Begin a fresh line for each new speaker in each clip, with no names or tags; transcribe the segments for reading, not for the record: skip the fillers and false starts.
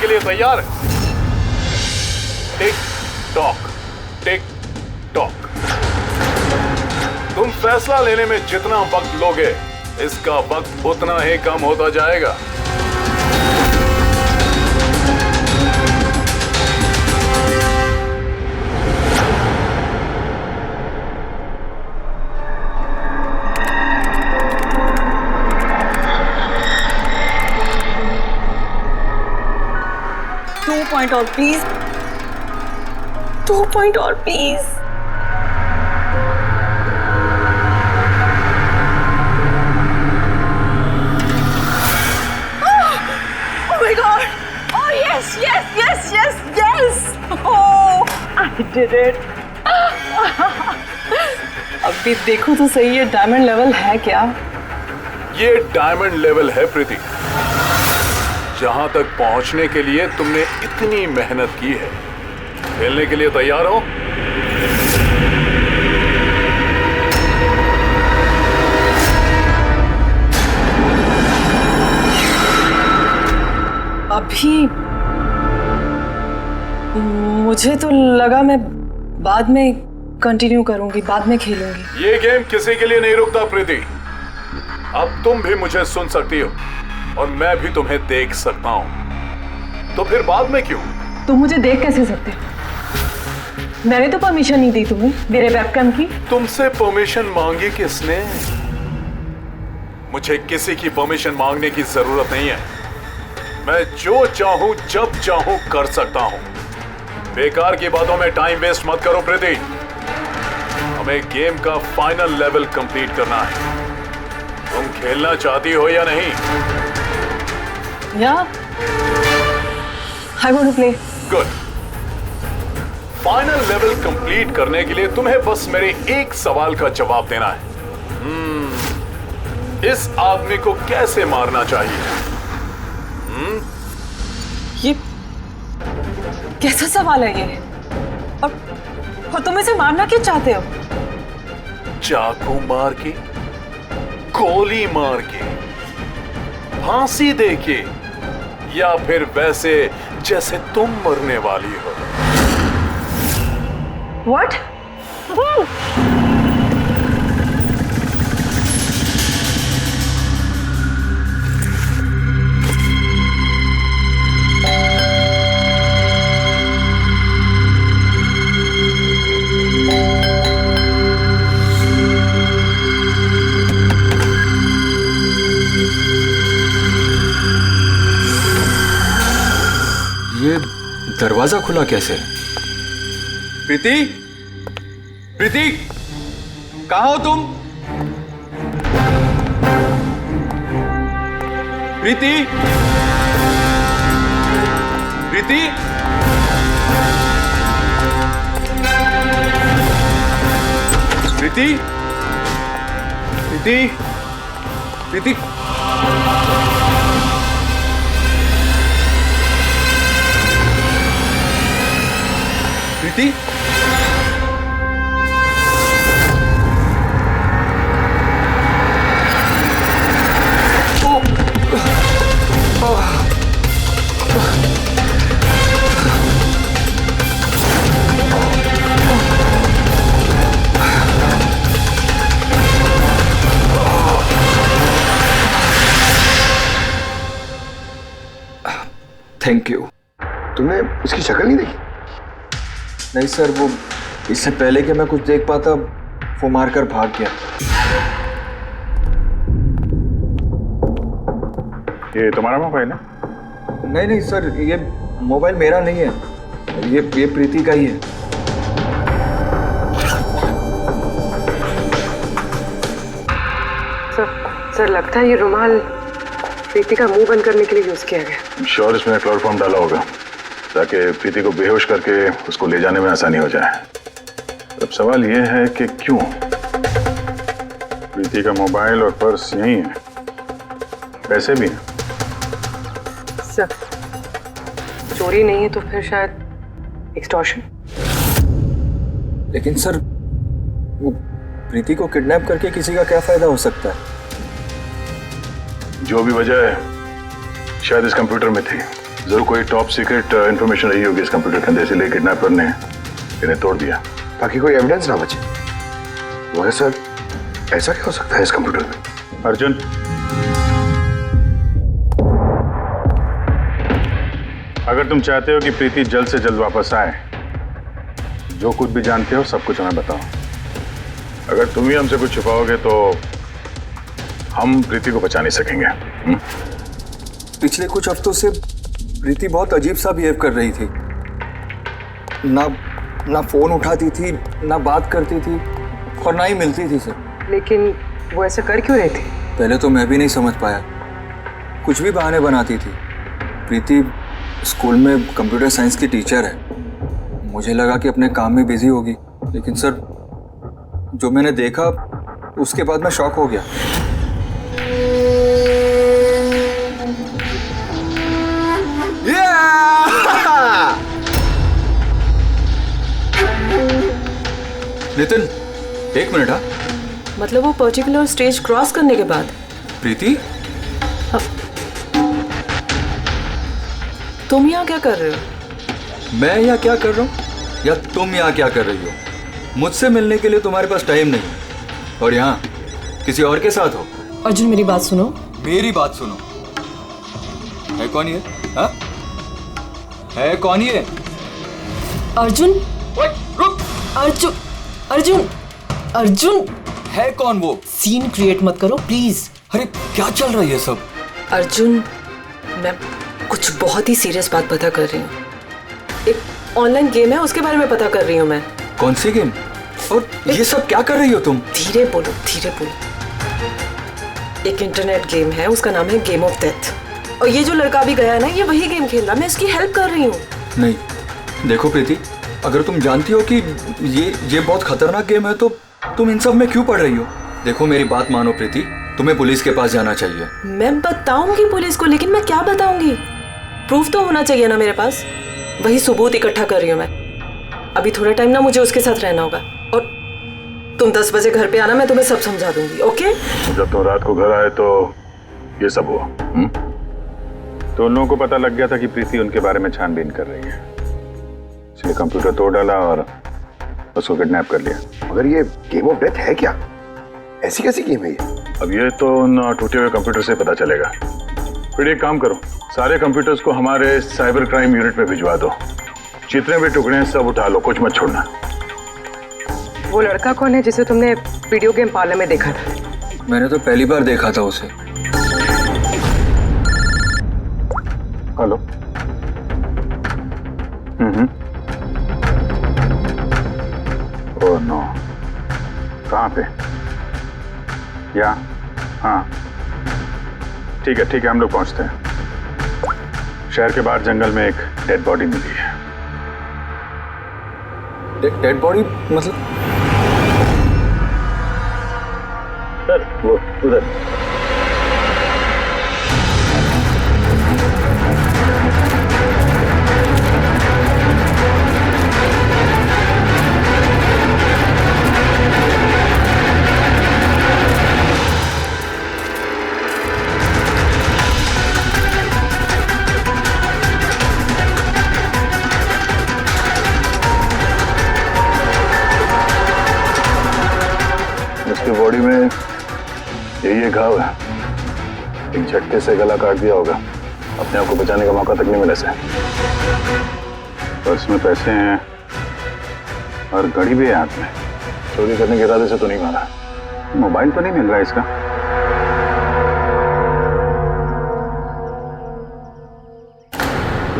के लिए तैयार है? Tick tock, tick tock. तुम फैसला लेने में जितना वक्त लोगे, इसका वक्त उतना ही कम होता जाएगा।
पॉइंट और प्लीज, 2 पॉइंट और please. Oh my God! Oh yes, yes, yes, yes, yes! Oh, I did it! अभी देखो तो सही, ये डायमंड लेवल है क्या?
ये डायमंड लेवल है प्रीति। जहां तक पहुंचने के लिए तुमने इतनी मेहनत की है। खेलने के लिए तैयार हो?
अभी मुझे तो लगा मैं बाद में कंटिन्यू करूंगी, बाद में खेलूंगी।
ये गेम किसी के लिए नहीं रुकता प्रीति। अब तुम भी मुझे सुन सकती हो और मैं भी तुम्हें देख सकता हूं, तो फिर बाद में क्यों?
तुम मुझे देख कैसे सकते? मैंने तो परमिशन नहीं दी तुम्हें मेरे वेबकैम की।
तुमसे परमिशन मांगी किसने? मुझे किसी की परमिशन मांगने की जरूरत नहीं है। मैं जो चाहूं जब चाहूं कर सकता हूं। बेकार की बातों में टाइम वेस्ट मत करो प्रीति। हमें गेम का फाइनल लेवल कंप्लीट करना है। तुम खेलना चाहती हो या नहीं?
Yeah, I want to play.
Good. Final level complete करने के लिए तुम्हें बस मेरे एक सवाल का जवाब देना है। इस आदमी को कैसे मारना चाहिए?
ये कैसा सवाल है ये? और तुम इसे मारना क्यों चाहते हो?
चाकू मार के, गोली मार के, फांसी दे के, या फिर वैसे जैसे तुम मरने वाली हो?
What?
ये दरवाजा खुला कैसे?
प्रीति, प्रीति, कहाँ हो तुम? प्रीति, प्रीति, प्रीति, प्रीति, प्रीति। प्रीति,
थैंक यू।
तुमने इसकी शक्ल नहीं देखी?
नहीं सर, वो इससे पहले कि मैं कुछ देख पाता वो मारकर भाग गया।
ये तुम्हारा मोबाइल है?
नहीं नहीं सर, ये मोबाइल मेरा नहीं है, ये प्रीति का ही है।
सर लगता है ये रुमाल प्रीति का मुंह बंद करने के लिए यूज किया गया।
श्योर इसमें क्लोरोफॉर्म डाला होगा ताकि प्रीति को बेहोश करके उसको ले जाने में आसानी हो जाए। अब सवाल यह है कि क्यों? प्रीति का मोबाइल और पर्स यही है, पैसे भी हैं।
सर चोरी नहीं है तो फिर शायद एक्सटॉर्शन।
लेकिन सर वो प्रीति को किडनैप करके किसी का क्या फायदा हो सकता है?
जो भी वजह है शायद इस कंप्यूटर में थी। जरूर कोई टॉप सीक्रेट इंफॉर्मेशन रही होगी इस कंप्यूटर के अंदर, इसलिए किडनैपर ने इन्हें तोड़ दिया
ताकि कोई एविडेंस ना बचे। मगर सर, ऐसा क्या हो सकता है इस कंप्यूटर में?
अर्जुन, अगर तुम चाहते हो कि प्रीति जल्द से जल्द वापस आए, जो कुछ भी जानते हो सब कुछ हमें बताओ। अगर तुम ही हमसे कुछ छुपाओगे तो हम प्रीति को बचा नहीं सकेंगे।
पिछले कुछ हफ्तों से प्रीति बहुत अजीब सा बिहेव कर रही थी। ना फोन उठाती थी, ना बात करती थी और ना ही मिलती थी सर।
लेकिन वो ऐसा कर क्यों रही थी?
पहले तो मैं भी नहीं समझ पाया, कुछ भी बहाने बनाती थी। प्रीति स्कूल में कंप्यूटर साइंस की टीचर है, मुझे लगा कि अपने काम में बिजी होगी, लेकिन सर जो मैंने देखा उसके बाद मैं शॉक हो गया। नितिन, एक मिनट। हाँ,
मतलब वो पर्टिकुलर स्टेज क्रॉस करने के बाद?
प्रीति,
तुम यहाँ क्या कर रहे हो?
मैं यहाँ क्या कर रहा हूँ या तुम यहाँ क्या कर रही हो? मुझसे मिलने के लिए तुम्हारे पास टाइम नहीं और यहाँ किसी और के साथ हो।
अर्जुन मेरी बात सुनो।
मेरी बात सुनो। है कौन ये? हाँ? है कौन ये?
अर्जुन,
रुक।
अर्जुन, अर्जुन, अर्जुन,
है कौन वो?
सीन क्रिएट मत करो प्लीज।
अरे क्या चल रहा है ये सब?
अर्जुन, मैं कुछ बहुत ही सीरियस बात पता कर रही हूँ। एक ऑनलाइन गेम है, उसके बारे में पता कर रही हूँ मैं।
कौन सी गेम? और ये सब क्या कर रही हो तुम?
धीरे बोलो, धीरे बोलो। एक इंटरनेट गेम है, उसका नाम है गेम ऑफ डेथ। और ये जो लड़का भी गया है ना, ये वही गेम खेल रहा है, मैं इसकी हेल्प कर रही हूँ।
नहीं, देखो प्रीति, अगर तुम जानती हो कि ये बहुत खतरनाक गेम है तो तुम इन सब में क्यों पड़ रही हो? देखो मेरी बात मानो प्रीति, तुम्हें पुलिस के पास जाना चाहिए।
मैं बताऊंगी पुलिस को, लेकिन मैं क्या बताऊंगी? प्रूफ तो होना चाहिए ना मेरे पास। वही सबूत इकट्ठा कर रही हूँ मैं। अभी थोड़ा टाइम ना मुझे उसके साथ रहना होगा और तुम 10 बजे घर पे आना, मैं तुम्हें सब समझा दूंगी। ओके?
जब तुम रात को घर आए तो ये सब हुआ। तो उन लोगों को पता लग गया था कि प्रीति उनके बारे में छानबीन कर रही है, इसलिए कंप्यूटर तोड़ डाला और उसको किडनैप कर लिया।
मगर ये गेम ऑफ डेथ है क्या? ऐसी कैसी गेम है ये?
अब ये तो उन टूटे हुए कंप्यूटर से पता चलेगा। फिर एक काम करो, सारे कंप्यूटर्स को हमारे साइबर क्राइम यूनिट में भिजवा दो। जितने भी टुकड़े हैं सब उठा लो, कुछ मत छोड़ना।
वो लड़का कौन है जिसे तुमने वीडियो गेम पार्लर में देखा था?
मैंने तो पहली बार देखा था उसे।
हेलो। ओह नो, कहाँ पे? या हाँ, ठीक है हम लोग पहुंचते हैं। शहर के बाहर जंगल में एक डेड बॉडी मिली है।
डेड बॉडी मतलब?
सर वो उधर। उसकी बॉडी में ये घाव है, एक झटके से गला काट दिया होगा। अपने आप को बचाने का मौका तक नहीं मिला इसे। पर्स में पैसे हैं और घड़ी भी है हाथ में। चोरी करने के इरादे से तो नहीं मारा। मोबाइल तो नहीं मिल रहा है इसका।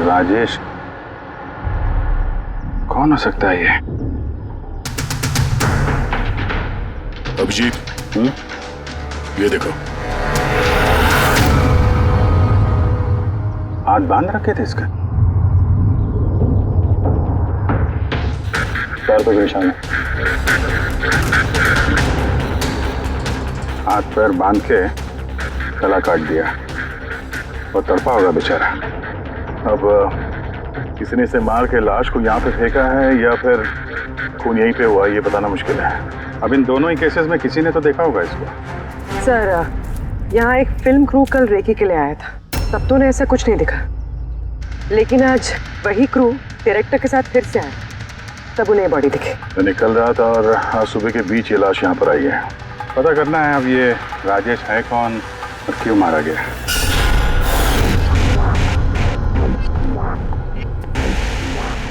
राजेश कौन हो सकता है ये?
अभिजीत, ये देखो।
हाथ बांध रखे थे इसका। पैर पे निशान है। हाथ पैर बांध के गला काट दिया और तड़पा होगा बेचारा। अब किसी ने इसे मार के लाश को यहाँ पे फेंका है या फिर खून यहीं पे हुआ, ये बताना मुश्किल है। अब इन दोनों ही केसेस में किसी ने तो देखा होगा इसको।
सर, यहाँ एक फिल्म क्रू कल रेकी के लिए आया था, तब तो ने ऐसा कुछ नहीं दिखा।
लेकिन आज वही क्रू डायरेक्टर के साथ फिर से आया, तब उन्हें बॉडी दिखी।
मैं निकल रहा था और आज सुबह के बीच ये लाश यहाँ पर आई है। पता करना है अब ये राजेश है कौन और क्यों मारा गया।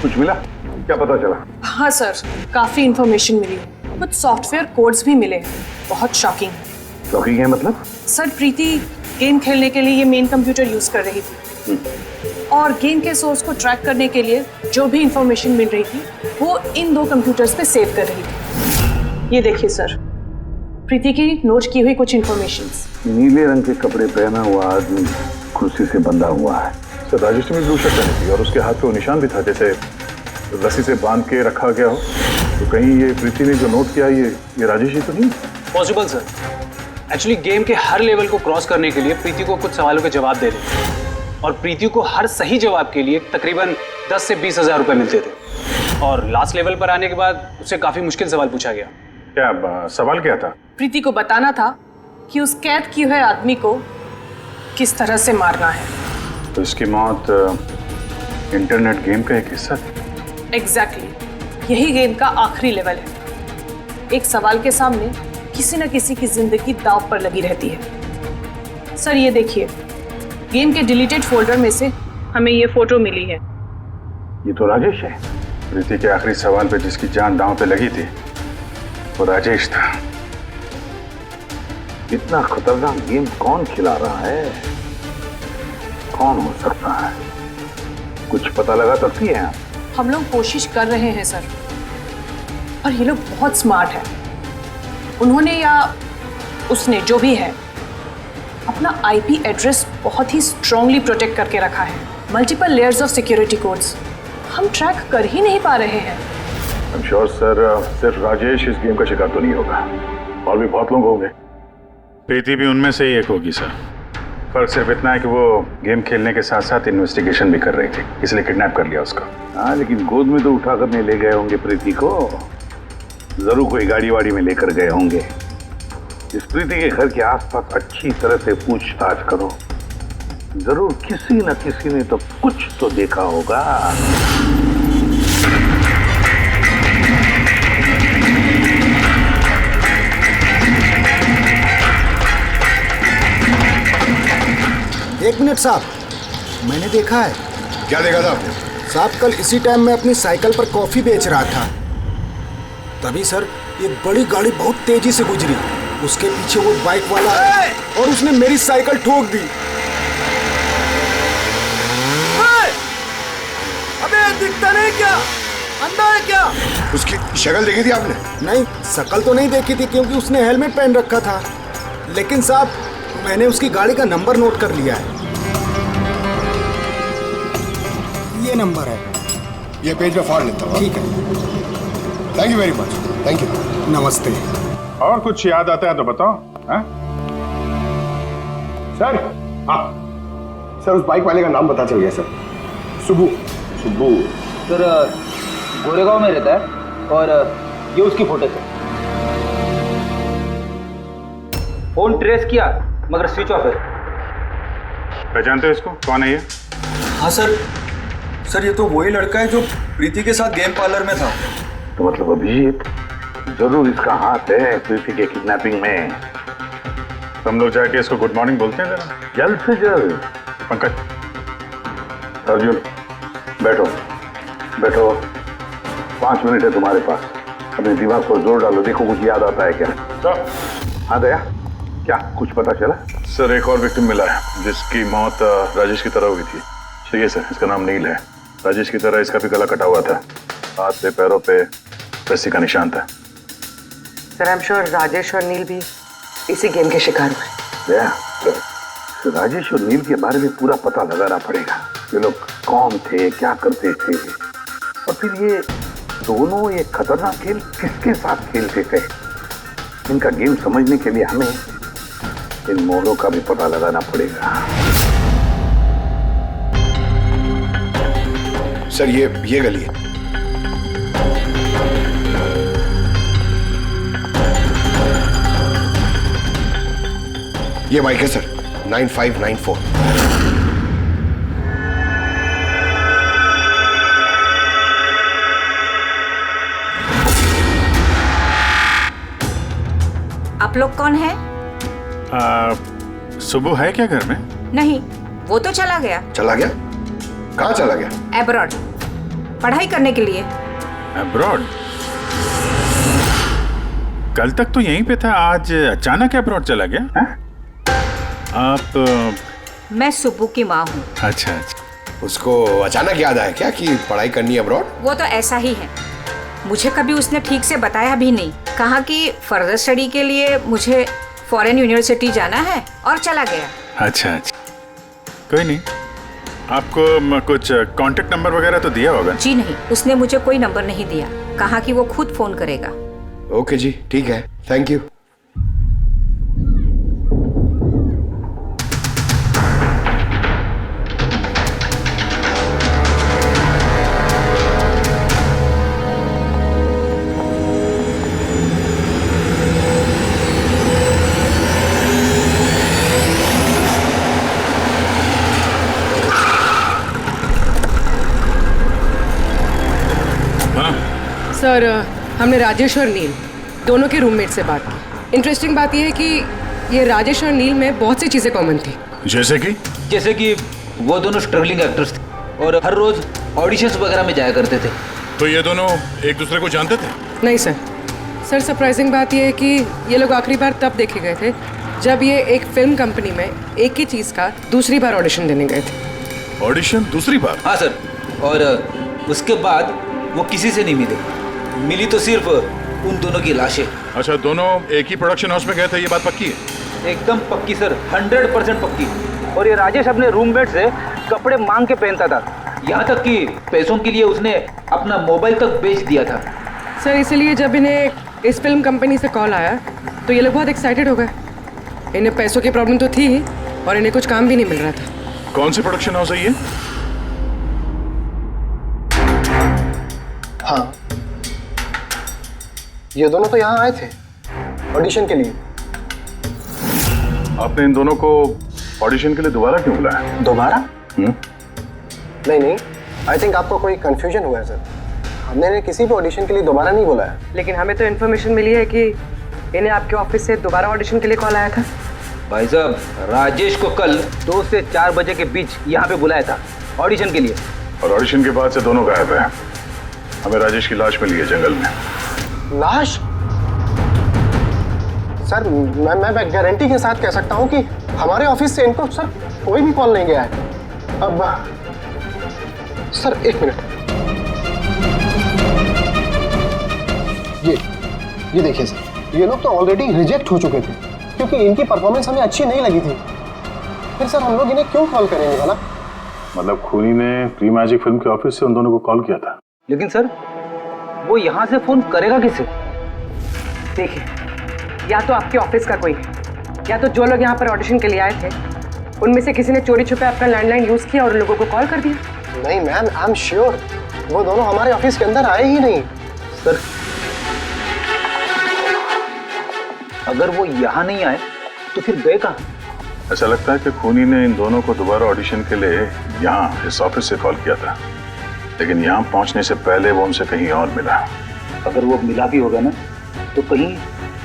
कुछ मिला? क्या पता चला?
हाँ सर, काफी इंफॉर्मेशन मिली है, कुछ सॉफ्टवेयर कोड्स भी मिले, बहुत शॉकिंग।
शॉकिंग है मतलब?
सर प्रीति गेम खेलने के लिए ये मेन कंप्यूटर यूज कर रही थी और गेम के सोर्स को ट्रैक करने के लिए जो भी इंफॉर्मेशन मिल रही थी वो इन 2 कंप्यूटर्स पे सेव कर रही थी। ये देखिए सर, प्रीति की नोट की हुई कुछ इंफॉर्मेशंस।
नीले रंग के कपड़े पहना हुआ आदमी कुर्सी से बंधा हुआ है। सर राजेश में ब्लू शर्ट पहनी थी और उसके हाथ पे वो निशान भी था जैसे रस्सी से बांध के रखा गया हो। तो कहीं ये प्रीति ने जो नोट किया ये राजेश ही तो नहीं?
Possible sir. एक्चुअली गेम के हर लेवल को क्रॉस करने के लिए प्रीति को कुछ सवालों के जवाब देने और प्रीति को हर सही जवाब के लिए तकरीबन 10 से 20 हज़ार रुपये मिलते थे। और लास्ट लेवल पर आने के बाद उससे काफ़ी मुश्किल सवाल पूछा गया।
क्या सवाल क्या था?
प्रीति को बताना था कि उस कैद किए हुए आदमी को किस तरह से मारना है।
तो इसकी मौत इंटरनेट गेम का एक हिस्सा थी?
एग्जैक्टली, यही गेम का आखिरी लेवल है। एक सवाल के सामने किसी न किसी की जिंदगी दांव पर लगी रहती है। सर ये देखिए, गेम के डिलीटेड फोल्डर में से हमें ये फोटो मिली है।
ये तो राजेश है। प्रीति के आखिरी सवाल पे जिसकी जान दांव पे लगी थी वो राजेश था। इतना खतरनाक गेम कौन खिला रहा है? कौन हो सकता है? कुछ पता लगा सकती है आप?
हम लोग कोशिश कर रहे हैं सर, और ये लोग बहुत स्मार्ट है। उन्होंने या उसने जो भी है अपना आईपी एड्रेस बहुत ही स्ट्रांगली प्रोटेक्ट करके रखा है। Multiple layers of security codes हम ट्रैक कर ही नहीं पा रहे हैं।
I'm sure, सर सिर्फ राजेश इस गेम का शिकार तो नहीं होगा, और भी बहुत लोग होंगे। प्रीति भी उनमें से ही एक होगी सर। फर्क सिर्फ इतना है कि वो गेम खेलने के साथ साथ इन्वेस्टिगेशन भी कर रही थी, इसलिए किडनैप कर लिया उसका। हाँ, लेकिन गोद में तो उठा कर नहीं ले गए होंगे प्रीति को। जरूर कोई गाड़ी वाड़ी में लेकर गए होंगे। इस प्रीति के घर के आसपास अच्छी तरह से पूछताछ करो। जरूर किसी न किसी ने तो कुछ तो देखा होगा।
एक मिनट साहब, मैंने देखा है।
क्या देखा था आपने?
साहब कल इसी टाइम मैं अपनी साइकिल पर कॉफी बेच रहा था, तभी सर एक बड़ी गाड़ी बहुत तेजी से गुजरी। उसके पीछे वो बाइक वाला है और उसने मेरी साइकिल ठोक दी।
अबे दिखता नहीं क्या? अंधा है क्या? उसकी शक्ल देखी थी आपने?
नहीं, शक्ल तो नहीं देखी थी क्योंकि उसने हेलमेट पहन रखा था, लेकिन साहब मैंने उसकी गाड़ी का नंबर नोट कर लिया है। ये नंबर है।
ये पेज में फाड़ लेता हूँ।
ठीक है,
thank you very much. Thank you.
नमस्ते।
और कुछ याद आता है तो बताओ। हाँ सर?
हाँ सर, उस बाइक वाले का नाम पता चल गया सर। सुबू।
सुब्बू
सर गोरेगांव में रहता है और ये उसकी फोटो है। फोन ट्रेस किया मगर स्विच ऑफ है।
पहचानते हो इसको? कौन है ये?
हाँ सर ये तो वही लड़का है जो प्रीति के साथ गेम पार्लर में था।
तो मतलब अभिजीत जरूर इसका हाथ है प्रीति के किडनैपिंग में। हम लोग जाके इसको गुड मॉर्निंग बोलते हैं जरा, जल्द से जल्द। पंकज, अर्जुन, बैठो बैठो, 5 मिनट है तुम्हारे पास। अपने दिमाग पर जोर डालो, देखो कुछ याद आता है क्या। सर? हाँ दया, क्या कुछ पता चला? सर एक और विक्टिम मिला है जिसकी मौत राजेश की तरह हुई थी। ठीक है सर, इसका नाम नील है। राजेश की तरह इसका भी गला कटा हुआ था, हाथ पे पैरों पे रस्सी का निशान था।
Sir I am sure Rajesh और नील भी इसी गेम के शिकार हुए।
तो राजेश और नील के बारे में पूरा पता लगाना पड़ेगा। ये लोग कौन थे, क्या करते थे, और फिर ये दोनों ये खतरनाक खेल किसके साथ खेलते थे। इनका गेम समझने के लिए हमें इन मोड़ों का भी पता लगाना पड़ेगा।
सर ये गली है। ये बाइक है सर, 9594।
आप लोग कौन हैं?
सुबह है क्या घर में?
नहीं, वो तो चला गया।
चला गया? कहाँ चला गया?
एब्रॉड, पढ़ाई करने के लिए।
एब्रॉड? कल तक तो यहीं पे था, आज अचानक एब्रॉड चला गया? है? आप
मैं सुब्बू की माँ हूँ।
अच्छा अच्छा।
उसको अचानक याद आया क्या कि पढ़ाई करनी है अब्रॉड?
वो तो ऐसा ही है, मुझे कभी उसने ठीक से बताया भी नहीं। कहा कि फर्दर स्टडी के लिए मुझे फॉरेन यूनिवर्सिटी जाना है और चला गया।
अच्छा अच्छा, कोई नहीं। आपको कुछ कांटेक्ट नंबर वगैरह तो दिया होगा?
जी नहीं, उसने मुझे कोई नंबर नहीं दिया। कहा कि वो खुद फोन करेगा।
ओके जी, ठीक है, थैंक यू।
सर, हमने राजेश और नील दोनों के रूममेट से बात की। इंटरेस्टिंग बात यह है कि ये राजेश और नील में बहुत सी चीज़ें कॉमन थी।
जैसे कि
वो दोनों स्ट्रगलिंग एक्टर्स थे और हर रोज ऑडिशंस वगैरह में जाया करते थे।
तो ये दोनों एक दूसरे को जानते थे?
नहीं सर। सर, सरप्राइजिंग बात यह है कि ये लोग आखिरी बार तब देखे गए थे जब ये एक फिल्म कंपनी में एक ही चीज़ का दूसरी बार ऑडिशन देने गए थे।
ऑडिशन दूसरी बार?
हाँ सर, और उसके बाद वो किसी से नहीं मिले। मिली तो सिर्फ उन दोनों की लाशें।
अच्छा, दोनों एक ही प्रोडक्शन हाउस में गए थे, ये बात पक्की है?
एकदम पक्की सर, 100% पक्की। और ये राजेश अपने रूममेट से कपड़े मांग के पहनता था, यहाँ तक कि पैसों के लिए उसने अपना मोबाइल तक बेच दिया था।
सर, इसलिए जब इन्हें इस फिल्म कंपनी से कॉल आया तो ये लोग बहुत एक्साइटेड हो गए। इन्हें पैसों की प्रॉब्लम तो थी ही और इन्हें कुछ काम भी नहीं मिल रहा था।
कौन सी प्रोडक्शन हाउस है ये?
हाँ, ये दोनों तो यहाँ आए थे ऑडिशन के लिए।
आपने इन दोनों को ऑडिशन के लिए दोबारा क्यों बुलाया?
दोबारा? नहीं, आई थिंक आपको कोई कंफ्यूजन हुआ है सर। हमने इन्हें किसी भी ऑडिशन के लिए दोबारा नहीं बुलाया। लेकिन हमें तो इन्फॉर्मेशन मिली है कि इन्हें आपके ऑफिस से दोबारा ऑडिशन के लिए कॉल आया था।
भाई साहब, राजेश को कल 2 से 4 बजे के बीच यहाँ पे बुलाया था ऑडिशन के लिए।
और ऑडिशन के बाद से दोनों गायब हैं। हमें राजेश की लाश मिली है जंगल में।
लाश? सर, मैं गारंटी के साथ कह सकता हूँ कि हमारे ऑफिस से इनको सर कोई भी कॉल नहीं गया है। अब सर, एक मिनट, ये देखिए सर, ये लोग तो ऑलरेडी रिजेक्ट हो चुके थे क्योंकि इनकी परफॉर्मेंस हमें अच्छी नहीं लगी थी। फिर सर हम लोग इन्हें क्यों कॉल करेंगे भला?
मतलब खूनी ने प्री मैजिक फिल्म के ऑफिस से उन दोनों को कॉल किया था।
लेकिन सर, वो यहाँ से फोन करेगा किसे?
देखिए, या तो आपके ऑफिस का कोई है, या तो जो लोग यहाँ पर ऑडिशन के लिए आए थे उनमें से किसी ने चोरी छुपे अपना लैंडलाइन यूज किया और लोगों को कॉल कर दिया। नहीं मैम, आई एम श्योर वो दोनों हमारे ऑफिस के अंदर आए ही नहीं।
सर, अगर वो यहाँ नहीं आए तो फिर गए कहाँ?
ऐसा लगता है कि खूनी ने इन दोनों को दोबारा ऑडिशन के लिए यहाँ इस ऑफिस से कॉल किया था, लेकिन यहाँ पहुँचने से पहले वो उनसे कहीं और मिला।
अगर वो मिला भी होगा ना तो कहीं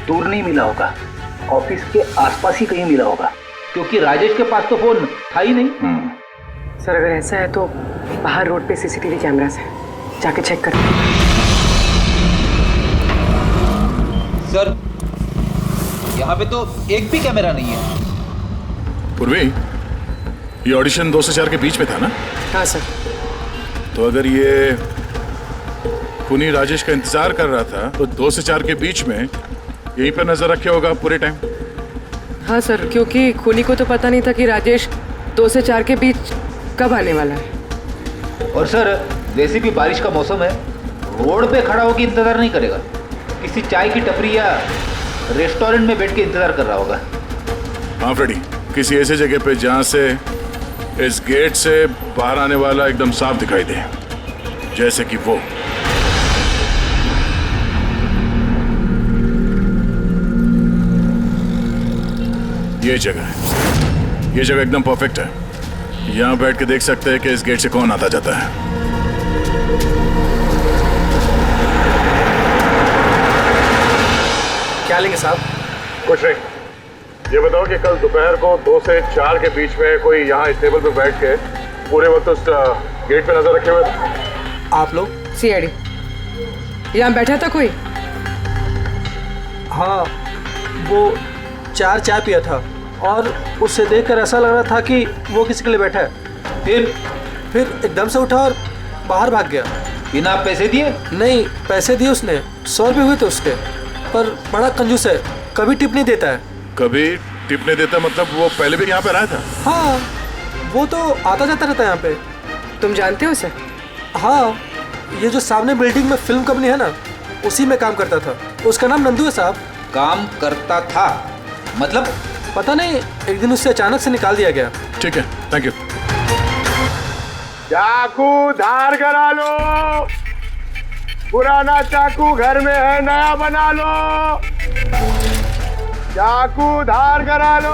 दूर नहीं मिला होगा, ऑफिस के आसपास ही कहीं मिला होगा, क्योंकि राजेश के पास तो फोन था ही नहीं।
सर, अगर ऐसा है तो बाहर रोड पे सीसीटीवी कैमरास है, जाके चेक करो।
सर, यहाँ पे तो एक भी कैमरा नहीं है।
पूर्वी, ये ऑडिशन 2 से 4 के बीच में था ना?
हाँ सर।
तो अगर ये खूनी राजेश का इंतजार कर रहा था तो 2 से 4 के बीच में यहीं पर नजर रखे होगा पूरे टाइम।
हाँ सर, क्योंकि खूनी को तो पता नहीं था कि राजेश 2 से 4 के बीच कब आने वाला है।
और सर, वैसे भी बारिश का मौसम है, रोड पे खड़ा होकर इंतजार नहीं करेगा, किसी चाय की टपरी या रेस्टोरेंट में बैठ के इंतजार कर रहा होगा।
हाँ फ्रेडी, किसी ऐसे जगह पे जहाँ से इस गेट से बाहर आने वाला एकदम साफ दिखाई दे, जैसे कि वो। ये जगह है, ये जगह एकदम परफेक्ट है। यहाँ बैठ के देख सकते हैं कि इस गेट से कौन आता जाता है।
क्या लेंगे साहब?
कुछ नहीं, ये बताओ कि कल दोपहर को 2 से 4 के बीच में कोई यहाँ इस टेबल पे बैठ के पूरे वक्त उस गेट पे नजर रखे हुए थे?
आप लोग?
सीआईडी यहाँ बैठा था कोई?
हाँ, वो 4 चाय पिया था और उससे देखकर ऐसा लग रहा था कि वो किसी के लिए बैठा है। फिर एकदम से उठा और बाहर भाग गया।
बिना पैसे दिए?
नहीं, पैसे दिए उसने, 100 रुपये हुए थे उसके, पर बड़ा कंजूस है, कभी टिप नहीं देता है।
कभी टिप नहीं देता मतलब वो पहले भी यहाँ पे रहा था?
हाँ, वो तो आता जाता रहता है यहाँ पे।
तुम जानते हो उसे?
हाँ, ये जो सामने बिल्डिंग में फिल्म कंपनी है ना, उसी में काम करता था। उसका नाम नंदू है साहब।
काम करता था मतलब?
पता नहीं, एक दिन उससे अचानक से निकाल दिया गया।
ठीक है, थैंक यू।
चाकू धार करा लो, पुराना चाकू घर में है, नया बना लो। चाकू धार करा लो।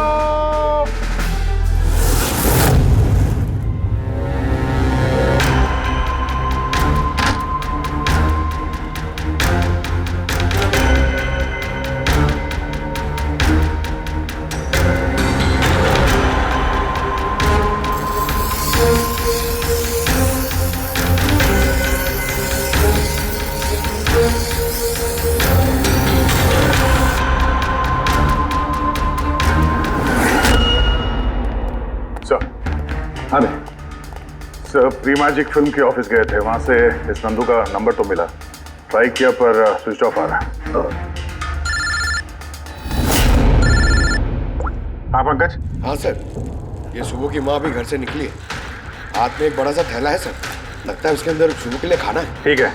हाँ सर, प्री मैजिक फिल्म के ऑफिस गए थे, वहां से इस नंदू का नंबर तो मिला, ट्राई किया पर स्विच ऑफ आ रहा है। हाँ पंकज?
हाँ सर, ये सुबह की माँ भी घर से निकली है, हाथ में एक बड़ा सा थैला है सर, लगता है उसके अंदर सुबह के लिए खाना है।
ठीक है,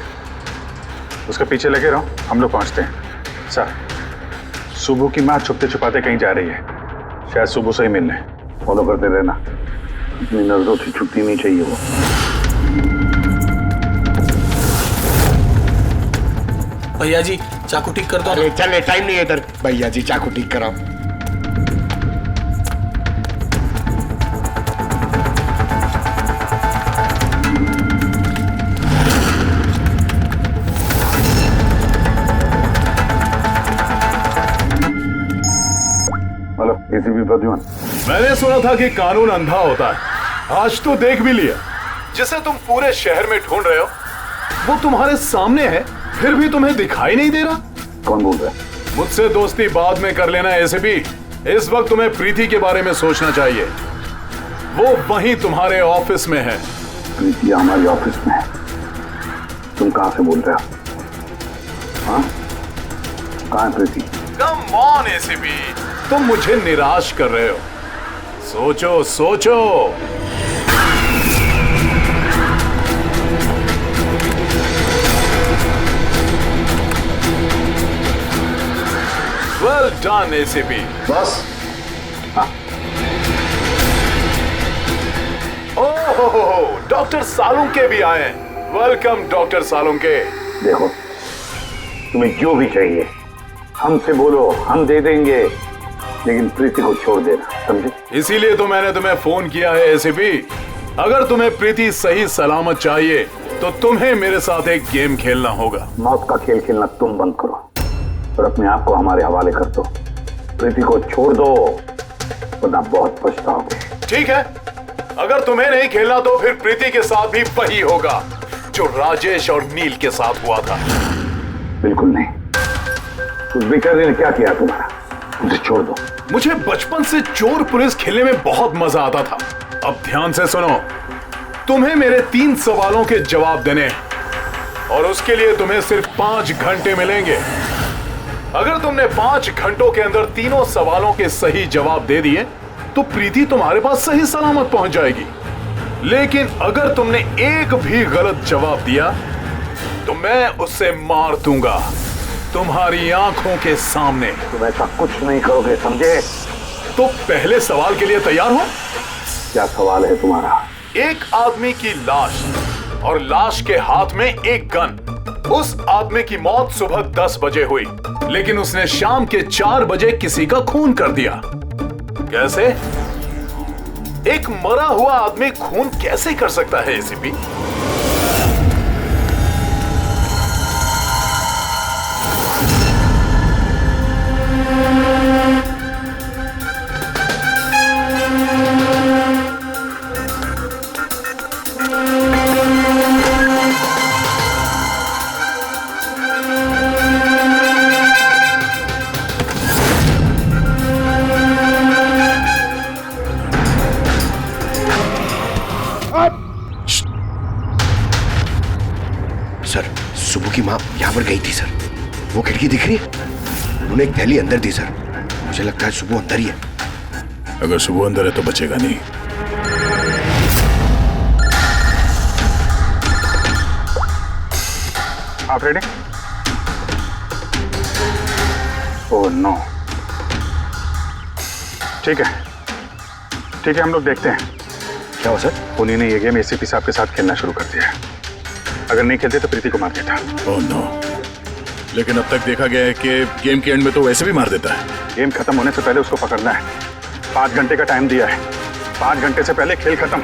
उसके पीछे लगे रहो, हम लोग पहुंचते हैं। सर, सुबह की माँ छुपते छुपाते कहीं जा रही है, शायद सुबह से ही मिलने। फॉलो करते रहना, अपनी नजरों से छुट्टी नहीं चाहिए वो।
भैया जी चाकू ठीक कर दो।
अरे चले, टाइम नहीं है इधर। भैया जी चाकू ठीक कराओ।
Hello, ACP Pradyuman.
मैंने सुना था कि कानून अंधा होता है, आज तो देख भी लिया। जिसे तुम पूरे शहर में ढूंढ रहे हो वो तुम्हारे सामने है, फिर भी तुम्हें दिखाई नहीं दे रहा।
कौन बोल रहा है?
मुझसे दोस्ती बाद में कर लेना एसीपी, इस वक्त तुम्हें प्रीति के बारे में सोचना चाहिए। वो वहीं तुम्हारे ऑफिस में है।
प्रीति हमारे ऑफिस में है? तुम कहां से बोल रहे हो? हाँ, कहां है प्रीति?
कम ऑन एसीपी, तुम मुझे निराश कर रहे हो। सोचो सोचो। Well done ACP.
बस
ओह, डॉक्टर सालुंके भी आए हैं। Welcome doctor Salunke.
देखो, तुम्हें जो भी चाहिए हमसे बोलो, हम दे देंगे, लेकिन प्रीति को छोड़ देना, समझे?
इसीलिए तो मैंने तुम्हें फोन किया है एसीपी। अगर तुम्हें प्रीति सही सलामत चाहिए तो तुम्हें मेरे साथ एक गेम खेलना होगा।
मौत का खेल खेलना तुम बंद करो और अपने आप को हमारे हवाले कर दो। प्रीति को छोड़ दो, वरना बहुत पछताओगे।
ठीक है, अगर तुम्हें नहीं खेलना तो फिर प्रीति के साथ भी वही होगा जो राजेश और नील के साथ हुआ था।
बिल्कुल नहीं। उस बेचारे ने क्या किया तुम्हारा? उसे छोड़ दो।
मुझे बचपन से चोर पुलिस खेलने में बहुत मजा आता था। अब ध्यान से सुनो, तुम्हें मेरे 3 सवालों के जवाब देने और उसके लिए तुम्हें सिर्फ 5 घंटे मिलेंगे। अगर तुमने 5 घंटों के अंदर तीनों सवालों के सही जवाब दे दिए तो प्रीति तुम्हारे पास सही सलामत पहुंच जाएगी। लेकिन अगर तुमने एक भी गलत जवाब दिया तो मैं उससे मार दूंगा तुम्हारी आंखों के सामने।
तुम ऐसा कुछ नहीं करोगे, समझे?
तो पहले सवाल के लिए तैयार हो?
क्या सवाल है तुम्हारा?
एक आदमी की लाश और लाश के हाथ में एक गन। उस आदमी की मौत सुबह 10 बजे हुई, लेकिन उसने शाम के 4 बजे किसी का खून कर दिया। कैसे? एक मरा हुआ आदमी खून कैसे कर सकता है एसीपी?
की माँ यहाँ पर गई थी सर। वो खिड़की दिख रही है, उन्होंने एक थैली अंदर दी सर। मुझे लगता है सुबह अंदर ही है।
अगर सुबह अंदर है तो बचेगा नहीं।
आप रेडी? Oh no. ठीक है हम लोग देखते हैं।
क्या हो सर?
उन्हीं ने ये गेम एसीपी साहब के साथ खेलना शुरू कर दिया है। अगर नहीं खेलते तो प्रीति को मार देता।
Oh no. लेकिन अब तक देखा गया है कि गेम के एंड में तो वैसे भी मार देता है।
गेम खत्म होने से पहले उसको पकड़ना है। 5 घंटे का टाइम दिया है। 5 घंटे से पहले खेल खत्म।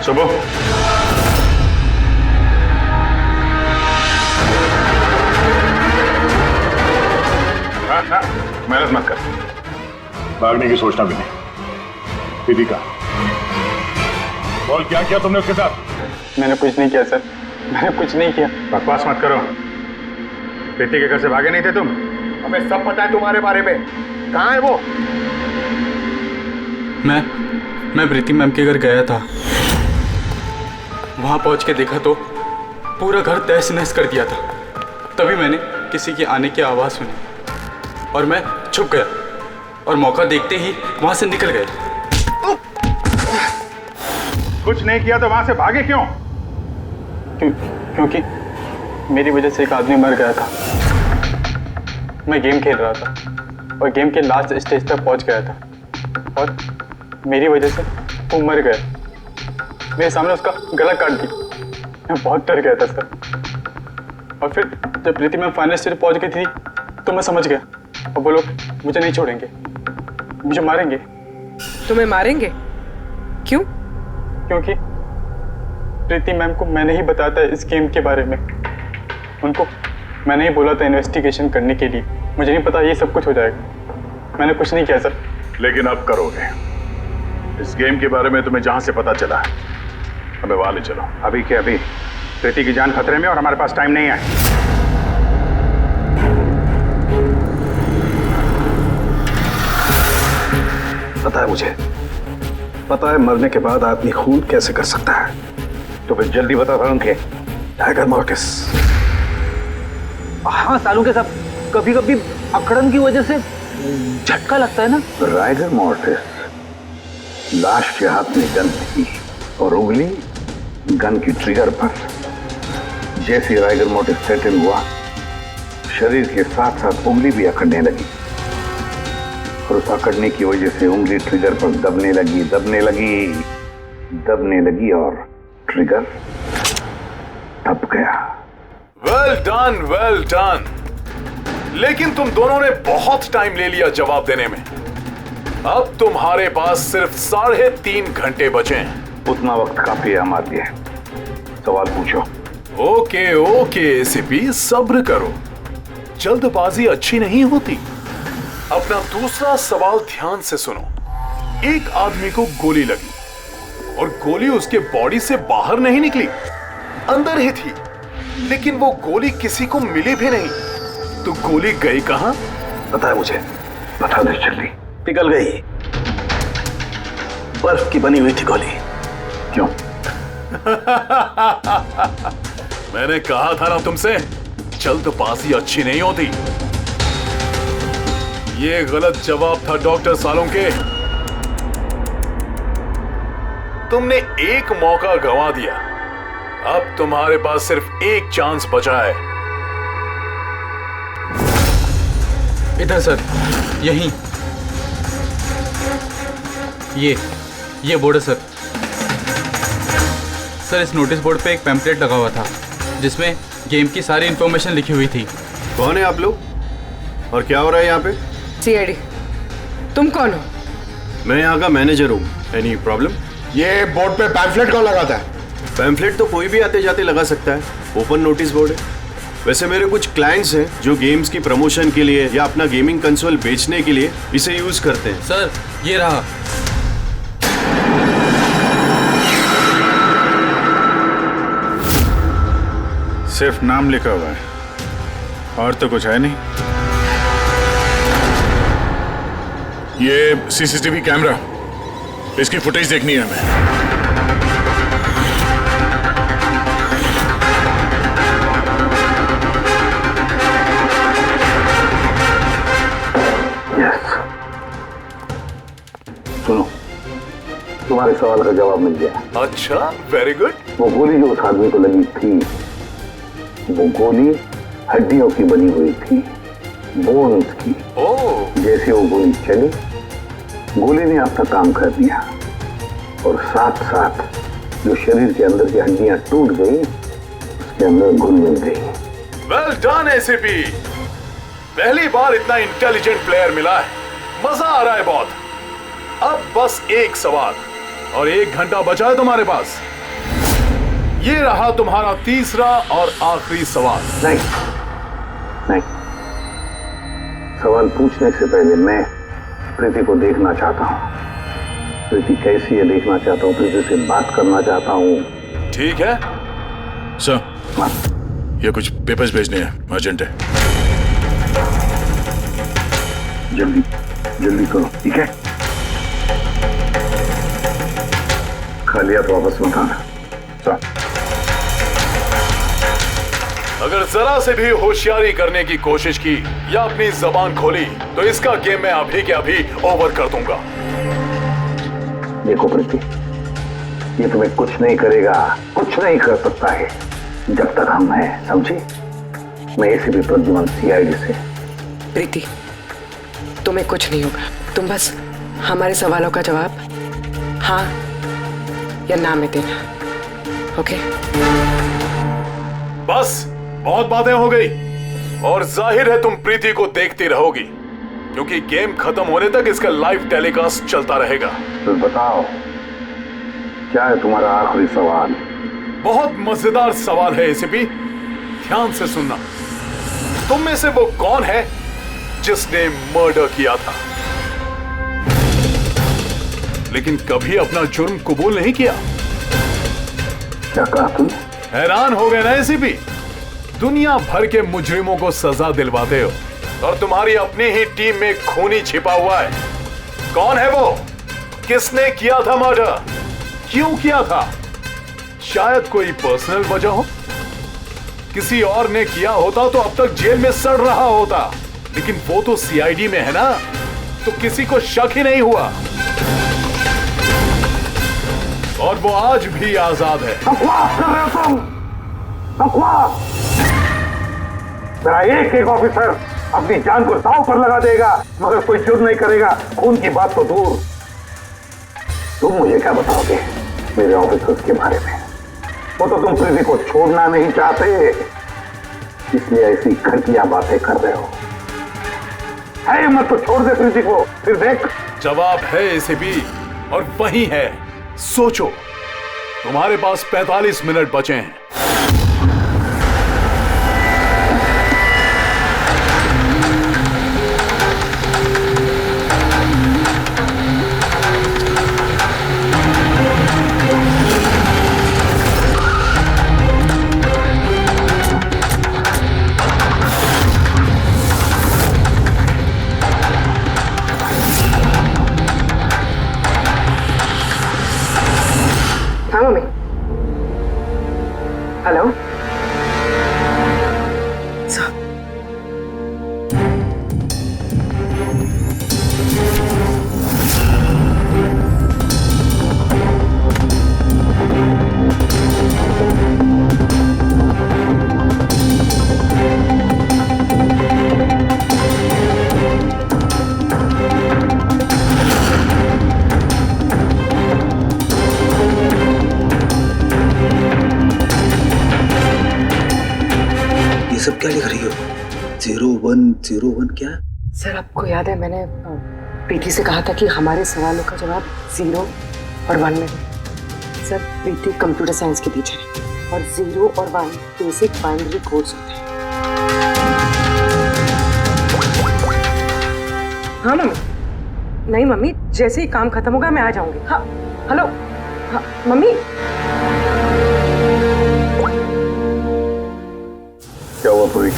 सुबह मेहनत मत कर।
भागने की सोचना भी नहीं। प्रीति का बोल, क्या किया तुमने उसके साथ?
मैंने कुछ नहीं किया सर, मैंने कुछ नहीं किया। बकवास मत करो। प्रीति के घर से भागे नहीं थे तुम?
हमें सब पता है तुम्हारे बारे में। कहाँ है वो?
मैं प्रीति मैम के घर गया था। वहां पहुंच के देखा तो पूरा घर तहस नहस कर दिया था। तभी मैंने किसी के आने की आवाज़ सुनी और मैं छुप गया और मौका देखते ही वहां से निकल गया।
कुछ नहीं किया तो वहां से भागे क्यों?
क्योंकि मेरी वजह से एक आदमी मर गया था। मैं गेम खेल रहा था और गेम के लास्ट स्टेज तक पहुंच गया था और मेरी वजह से वो मर गया। मेरे सामने उसका गला काट दी। मैं बहुत डर गया था सर। और फिर जब प्रीति मैम फाइनल स्टेज पहुंच गई थी तो मैं समझ गया और वो लोग मुझे नहीं छोड़ेंगे, मुझे मारेंगे।
तुम्हें मारेंगे? क्यों?
क्योंकि प्रीति मैम को मैंने ही बताया था इस गेम के बारे में। उनको मैंने ही बोला था इन्वेस्टिगेशन करने के लिए। मुझे नहीं पता ये सब कुछ हो जाएगा। मैंने कुछ नहीं किया सर।
लेकिन अब करोगे। इस गेम के बारे में तुम्हें जहां से पता चला हमें वहां ले चलो।
अभी के अभी प्रीति की जान खतरे में और हमारे पास टाइम नहीं है। पता है मुझे, पता है मरने के बाद आदमी खून कैसे कर सकता है। तो फिर जल्दी बता था उनके टाइगर मॉर्टिस।
हाँ सालों के सब कभी कभी अकड़न की वजह से झटका लगता है ना।
टाइगर मॉर्टिस लाश के हाथ में गन थी और उंगली गन की ट्रिगर पर। जैसे टाइगर मोटिव सेटल हुआ, शरीर के साथ साथ उंगली भी अकड़ने लगी और उस अकड़ने की वजह से उंगली ट्रिगर पर दबने लगी और ट्रिगर दब गया।
Well done. लेकिन तुम दोनों ने बहुत टाइम ले लिया जवाब देने में। अब तुम्हारे पास सिर्फ 3.5 घंटे बचे हैं।
उतना वक्त काफी है हमारे लिए। सवाल पूछो।
ओके एसीपी, सब्र करो। जल्दबाजी अच्छी नहीं होती। अपना दूसरा सवाल ध्यान से सुनो। एक आदमी को गोली लगी और गोली उसके बॉडी से बाहर नहीं निकली, अंदर ही थी। लेकिन वो गोली किसी को मिली भी नहीं। तो गोली गई कहां?
पता है मुझे, पता नहीं चली। पिघल गई। बर्फ की बनी हुई थी गोली। क्यों?
मैंने कहा था ना तुमसे, जल्दबाजी अच्छी नहीं होती। ये गलत जवाब था डॉक्टर सालोंके। तुमने एक मौका गंवा दिया। अब तुम्हारे पास सिर्फ एक चांस बचा है।
इधर सर, यहीं। ये बोर्ड है सर। सर, इस नोटिस बोर्ड पे एक पैम्पलेट लगा हुआ था जिसमें गेम की सारी इंफॉर्मेशन लिखी हुई थी।
कौन है आप लोग और क्या हो रहा है यहाँ पे?
सीआईडी। तुम कौन हो?
मैं यहाँ का मैनेजर हूँ। Any problem?
ये बोर्ड पे पैम्फलेट कौन लगाता है?
पैम्फलेट तो कोई भी आते जाते लगा सकता है। ओपन नोटिस बोर्ड है।
वैसे मेरे कुछ क्लाइंट्स हैं जो गेम्स की प्रमोशन के लिए या अपना गेमिंग कंसोल बेचने के लिए इसे यूज करते हैं।
सर ये रहा।
सिर्फ नाम लिखा हुआ है और तो कुछ है नहीं। ये सीसीटीवी कैमरा, इसकी फुटेज देखनी है हमें। सुनो, तुम्हारे सवाल का जवाब मिल गया।
अच्छा, वेरी गुड।
वो गोली जो उस आदमी को लगी थी, वो गोली हड्डियों की बनी हुई थी, बोन्स की। जैसे वो गोली चली, गोली ने अपना काम कर दिया और साथ साथ जो शरीर के अंदर की हड्डियां टूट गई, उसके अंदर घुल मिल गई।
वेल डन एसीपी, पहली बार इतना इंटेलिजेंट प्लेयर मिला है, मजा आ रहा है बहुत। अब बस एक सवाल और 1 घंटा बचा है तुम्हारे पास। ये रहा तुम्हारा तीसरा और आखिरी सवाल।
नहीं, सवाल पूछने से पहले मैं प्रीति को देखना चाहता हूँ। प्रीति कैसी है देखना चाहता हूँ, प्रीति से बात करना चाहता हूँ।
ठीक है
सर,
ये कुछ पेपर्स भेजने हैं, अर्जेंट है।
जल्दी जल्दी करो, ठीक है? खाली हाथ वापस मत आना।
अगर जरा से भी होशियारी करने की कोशिश की या अपनी जबान खोली तो इसका गेम मैं अभी के अभी ओवर कर दूंगा।
देखो प्रीति, ये तुम्हें कुछ नहीं करेगा, कुछ नहीं कर सकता है जब तक हम हैं, समझी? मैं एसीपी प्रद्युमन सीआईडी से।
प्रीति, तुम्हें कुछ नहीं होगा। तुम बस हमारे सवालों का जवाब हाँ या ना में देना, ओके?
बस बहुत बातें हो गई और जाहिर है तुम प्रीति को देखती रहोगी क्योंकि गेम खत्म होने तक इसका लाइव टेलीकास्ट चलता रहेगा।
तो बताओ, क्या है तुम्हारा आखिरी सवाल?
बहुत मजेदार सवाल है एसीपी, ध्यान से सुनना। तुम में से वो कौन है जिसने मर्डर किया था लेकिन कभी अपना जुर्म कबूल नहीं किया?
क्या कहा तुम?
हैरान हो गए ना एसीपी? दुनिया भर के मुजरिमों को सजा दिलवाते हो और तुम्हारी अपनी ही टीम में खूनी छिपा हुआ है। कौन है वो? किसने किया था मर्डर? क्यों किया था? शायद कोई पर्सनल वजह हो। किसी और ने किया होता तो अब तक जेल में सड़ रहा होता, लेकिन वो तो सीआईडी में है ना, तो किसी को शक ही नहीं हुआ और वो आज भी आजाद है।
बकवास कर रहे हो तुम, बकवास! मेरा एक ऑफिसर अपनी जान को दांव पर लगा देगा मगर कोई जुर्म नहीं करेगा। खून की बात तो दूर, तुम मुझे क्या बताओगे मेरे ऑफिसर्स के बारे में? वो तो तुम प्रीति को छोड़ना नहीं चाहते, इसलिए ऐसी घटिया बातें कर रहे हो। है मत तो छोड़ दे प्रीति को, फिर देख।
जवाब है एसीपी और वही है। सोचो, तुम्हारे पास 45 मिनट बचे हैं।
हाँ मम्मी। हेलो।
सब क्या लिख रही हो? 0101 क्या?
सर, आपको याद है मैंने प्रीति से कहा था कि हमारे सवालों का जवाब 0 और 1 में दे। सर, प्रीति कंप्यूटर साइंस की टीचर है और 0 और 1 बेसिक बाइनरी कोड्स होते हैं। हाँ मम्मी। नहीं मम्मी, जैसे ही काम खत्म होगा मैं आ जाऊंगी। हाँ हेलो। हाँ मम्मी।
क्या हुआ पूरी?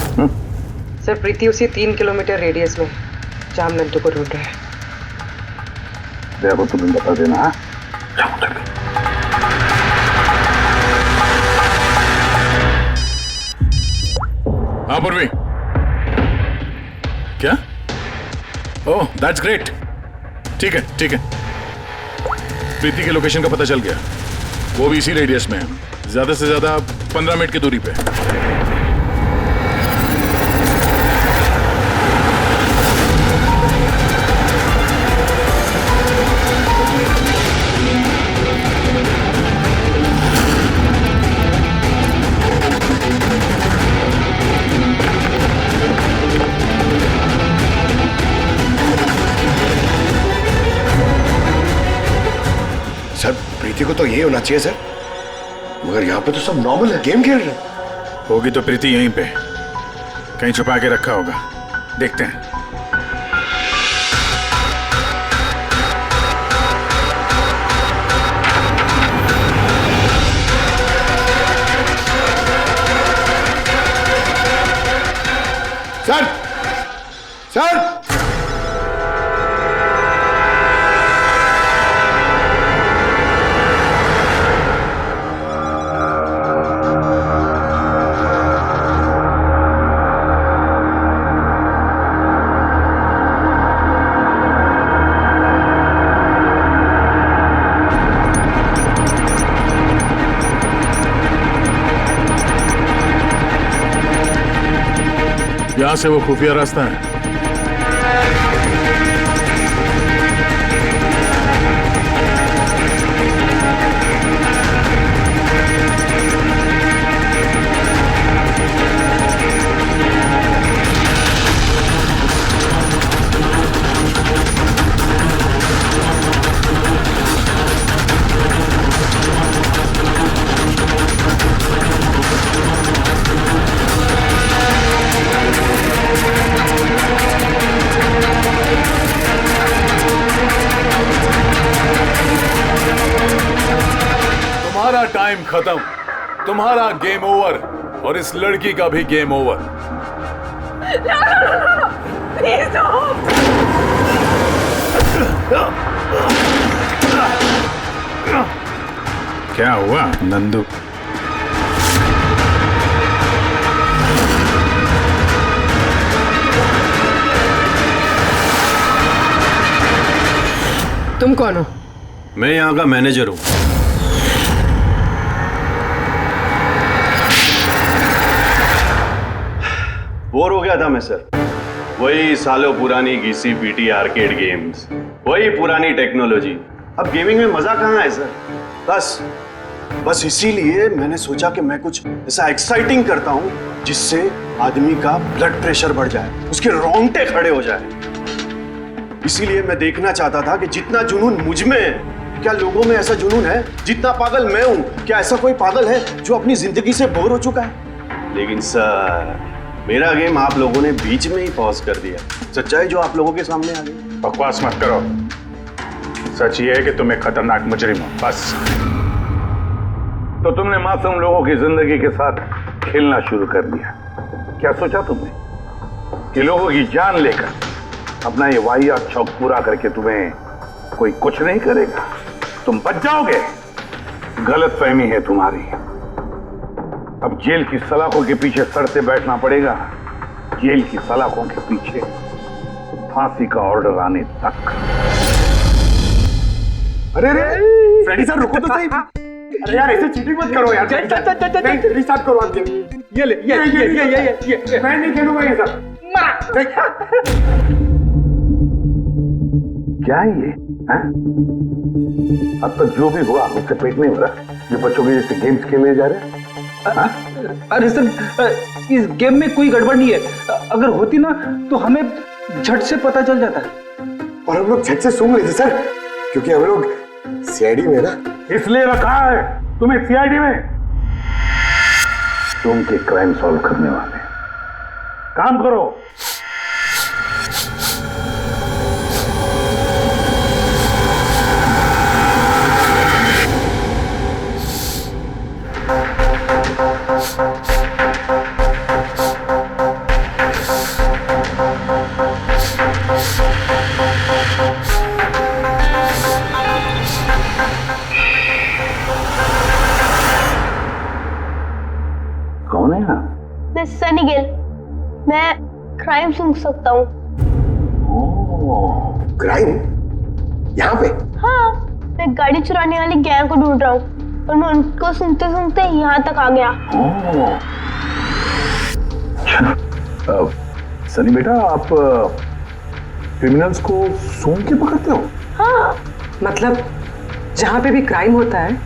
सर प्रीति उसी 3 किलोमीटर रेडियस में जाम नंदू को ढूंढ रहा है।
देखो तुम्हें बता देना। हाँ
हाँ पूर्वी, क्या? Oh that's great. ठीक है ठीक है, प्रीति के लोकेशन का पता चल गया, वो भी इसी रेडियस में है, ज्यादा से ज्यादा 15 मिनट की दूरी पे।
सर प्रीति को तो ये होना चाहिए सर, मगर यहाँ पे तो सब नॉर्मल है, गेम खेल रहे हैं।
होगी तो प्रीति यहीं पे कहीं छुपा के रखा होगा, देखते हैं।
सर सर
यहां से वो खुफिया रास्ता है। तुम्हारा टाइम खत्म, तुम्हारा गेम ओवर, और इस लड़की का भी गेम ओवर।
प्लीज
क्या हुआ नंदू?
तुम कौन हो?
मैं यहाँ का मैनेजर हूँ। बोर हो गया था मैं सर, वही सालों पुरानी घिसी पीटी आर्केड गेम्स, वही पुरानी टेक्नोलॉजी। अब गेमिंग में मजा कहाँ है सर? बस इसीलिए मैंने सोचा कि मैं कुछ ऐसा एक्साइटिंग करता हूँ जिससे आदमी का ब्लड प्रेशर बढ़ जाए, उसके रोंगटे खड़े हो जाए। इसीलिए मैं देखना चाहता था कि जितना जुनून मुझ में है, क्या लोगों में ऐसा जुनून है? जितना पागल मैं हूँ, क्या ऐसा कोई पागल है जो अपनी जिंदगी से बोर हो चुका है? लेकिन सर मेरा गेम आप लोगों ने बीच में ही पॉज कर दिया। सच्चाई जो आप लोगों के सामने आ गई।
बकवास मत करो, सच ये है कि तुम एक खतरनाक मुजरिम हो, बस। तो तुमने मासूम लोगों की जिंदगी के साथ खेलना शुरू कर दिया। क्या सोचा तुमने कि लोगों की जान लेकर अपना ये वाहियात शौक पूरा करके तुम्हें कोई कुछ नहीं करेगा, तुम बच जाओगे? गलत फहमी है तुम्हारी। अब जेल की सलाखों के पीछे सड़ते बैठना पड़ेगा, जेल की सलाखों के पीछे फांसी का ऑर्डर आने तक।
अरे अरे फ्रेडी सर रुको तो सही। अरे यार ऐसे चीटिंग मत करो यार। नहीं रिस्टार्ट करो आप गेम। ये ले ये मैं नहीं खेलूंगा ये सब।
क्या है ये? अब तक जो भी हुआ उससे पेट नहीं भरा, जो बच्चों के जैसे गेम्स खेले जा रहे हैं।
अरे सर इस गेम में कोई गड़बड़ नहीं है, अगर होती ना तो हमें झट से पता चल जाता।
और हम लोग झट से सूंघ लेते सर, क्योंकि हम लोग सीआईडी में ना।
इसलिए रखा है तुम्हें सीआईडी में, तुम के क्राइम सॉल्व करने वाले। काम करो।
कौन है यहाँ?
मैं सनी गिल। मैं क्राइम सुन सकता हूँ।
क्राइम? यहाँ पे?
हाँ, मैं गाड़ी चुराने वाली गैंग को ढूंढ रहा हूँ और मैं उनको सुनते सुनते यहाँ तक आ गया।
सनी बेटा, आप क्रिमिनल्स को सूंघ के पकड़ते हो?
हाँ।
मतलब जहाँ पे भी क्राइम होता है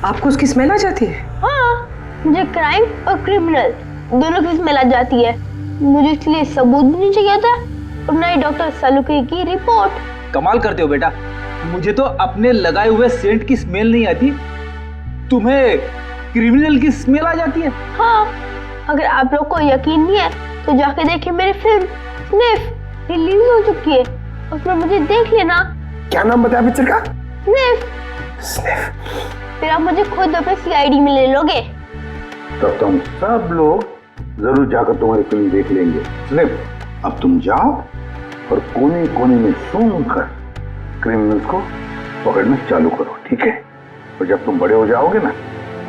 आपको उसकी स्मेल आ जाती है?
हाँ, मुझे क्राइम और क्रिमिनल दोनों की स्मेल आ जाती है। मुझे इसलिए सबूत भी नहीं चाहिए था और ना ही डॉक्टर सालुके की रिपोर्ट।
कमाल करते हो बेटा, मुझे तो अपने लगाए हुए सेंट की स्मेल नहीं आती, तुम्हें क्रिमिनल की स्मेल आ जाती है।
हाँ, अगर आप लोग को यकीन नहीं है तो जाके देखिए मेरी फिल्म स्निफ रिलीज हो चुकी है, उसमें मुझे देख लेना।
क्या नाम बताया पिक्चर का?
स्निफ। फिर आप मुझे खुद अपने सीआईडी में ले लोगे।
तब तुम सब लोग जरूर जाकर तुम्हारी फिल्म देख लेंगे। स्निफ, अब तुम जाओ और कोने कोने में सूंघ कर क्रिमिनल्स को पकड़ना चालू करो, ठीक है? और जब तुम बड़े हो जाओगे ना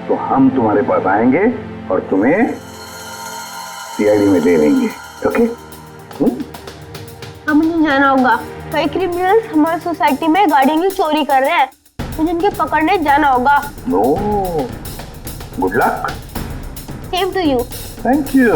तो हम तुम्हारे पास आएंगे और तुम्हें सीआईडी में ले लेंगे, ओके?
अब मुझे जाना होगा। कई क्रिमिनल्स हमारी सोसाइटी में गाड़ियों की चोरी कर रहे हैं, मुझे उनके पकड़ने जाना होगा।
No, good luck.
Same to you.
Thank you.